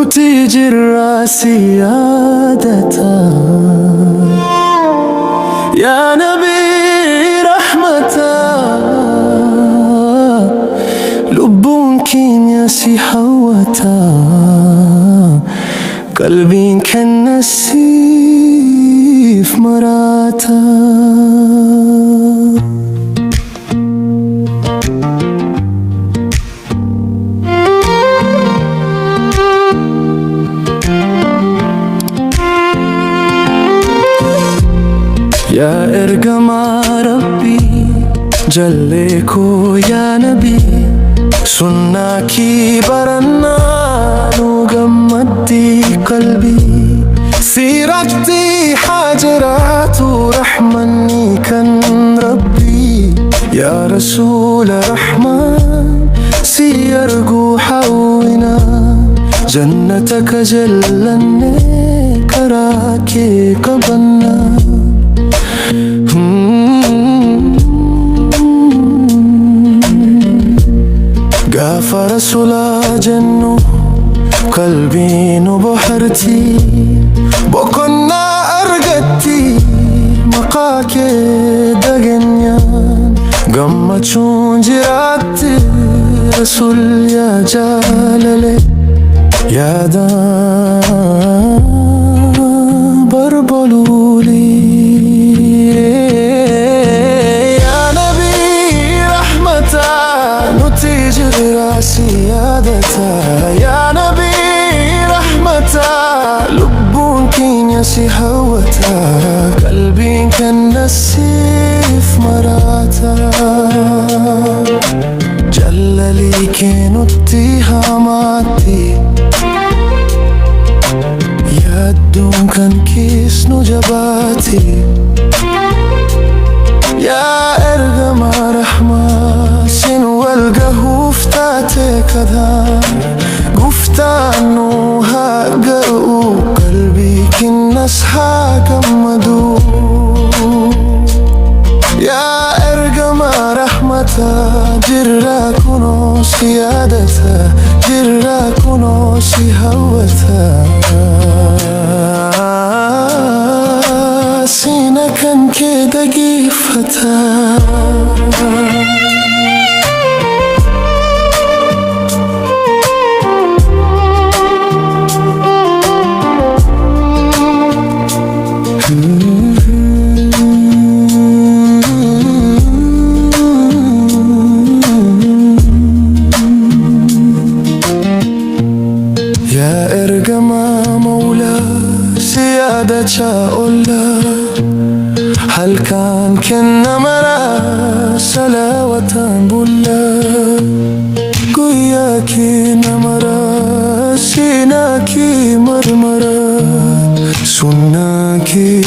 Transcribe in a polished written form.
وتيجي الراسي عادة يا نبي رحمة لبونكين يا سحوتا قلبين كالنسيف مراتا يا ارقم ربي جليكو يا نبي سناكي برنا وقمدي قلبي سيرتي حاجرات ورحمني كان ربي يا رسول رحمن سيرقو حونا جنتك جلني كراكي قبلنا غافر رسول جنو قلبي نبحرتي بكنا أرقتي مقاكي دقنيان قمتشون جراتي رسول يا جلالي يا دا بربلولي سيادتا يا نبي رحمة لبونكين يا سحوتا قلبين كالنسيف مراتا جللي كنتي هاماتي يدون كان كيس نجباتي يا ارقم رحمة سنو القهوف تاتي كذا قفتانو هاقرؤو قلبي كنس حاكمدو يا ارقم رحمة جرا كنو سيادتا جرا كنو سيهوتا سينا كان كده قيفتا يا ارقم مولا سيادة شاء هل كان كنا مرا سلاوة بولا قياكي نمرا سيناكي مرمرا سناكي